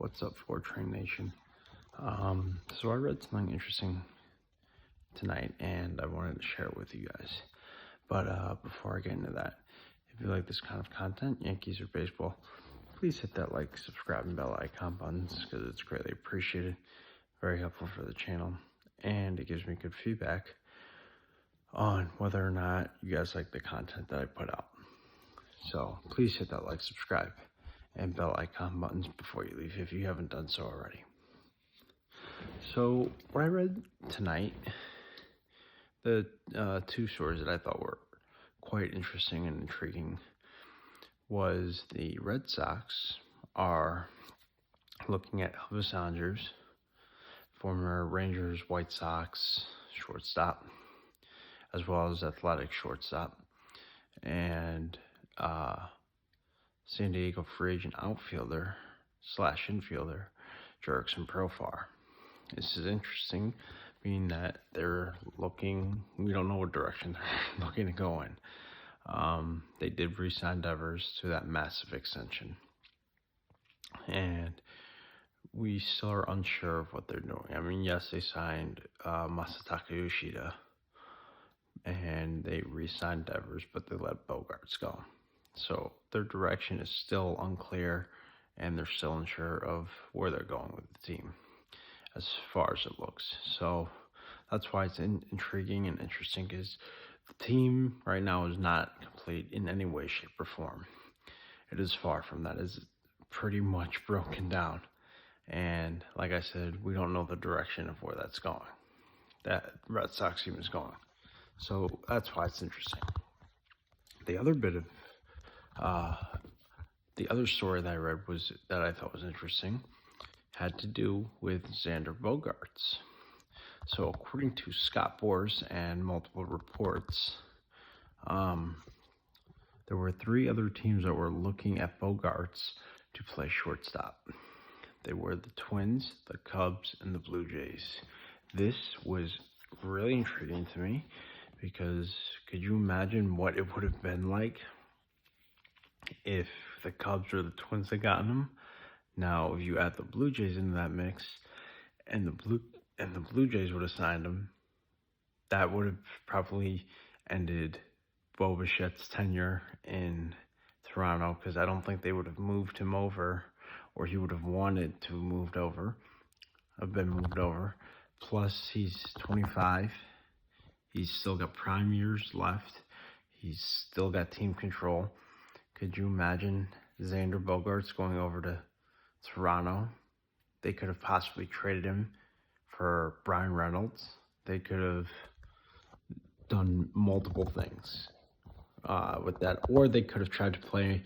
What's up, for Train Nation? So I read something interesting tonight, and I wanted to share it with you guys. But before I get into that, if you like this kind of content, Yankees or baseball, please hit that like, subscribe, and bell icon buttons because it's greatly appreciated. Very helpful for the channel, and it gives me good feedback on whether or not you guys like the content that I put out. So please hit that like, subscribe, and bell icon buttons before you leave if you haven't done so already. So what I read tonight, the two stories that I thought were quite interesting and intriguing was the Red Sox are looking at Elvis Andrus, former Rangers, White Sox shortstop, as well as athletic shortstop, and San Diego free agent outfielder / infielder Jurickson Profar. This is interesting, being that they're looking, we don't know what direction they're looking to go in. They did re-sign Devers to that massive extension, and we still are unsure of what they're doing. I mean, yes, they signed Masataka Yoshida, and they re-signed Devers, but they let Boegarts go. So their direction is still unclear, and they're still unsure of where they're going with the team as far as it looks. So that's why it's intriguing and interesting, because the team right now is not complete in any way, shape, or form. It is far from that. It's pretty much broken down. And like I said, we don't know the direction of where that's going, that Red Sox team is going. So that's why it's interesting. The other bit of the other story that I read was that I thought was interesting had to do with Xander Boegarts. So according to Scott Boras and multiple reports, there were 3 other teams that were looking at Boegarts to play shortstop. They were the Twins, the Cubs, and the Blue Jays. This was really intriguing to me, because could you imagine what it would have been like if the Cubs or the Twins had gotten him? Now, if you add the Blue Jays into that mix, and the Blue Jays would have signed him, that would have probably ended Bo Bichette's tenure in Toronto, because I don't think they would have moved him over, or he would have wanted to have been moved over. Plus, he's 25. He's still got prime years left. He's still got team control. Could you imagine Xander Boegarts going over to Toronto? They could have possibly traded him for Brian Reynolds. They could have done multiple things with that, or they could have tried to play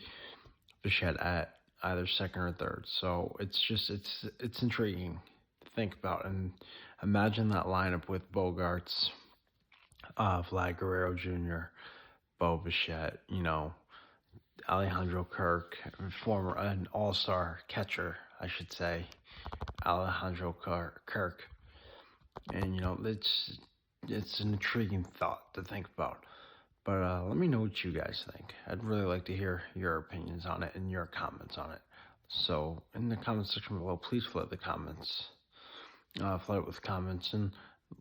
Bichette at either second or third. So it's intriguing to think about, and imagine that lineup with Boegarts, Vlad Guerrero Jr., Bo Bichette, Alejandro Kirk, an all-star catcher, I should say, Alejandro Kirk. And it's an intriguing thought to think about. But let me know what you guys think. I'd really like to hear your opinions on it and your comments on it. So in the comment section below, please flood the comments. Flood it with comments, and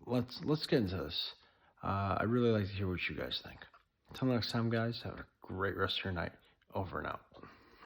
let's get into this. I'd really like to hear what you guys think. Until next time, guys, have a great rest of your night. Over and out.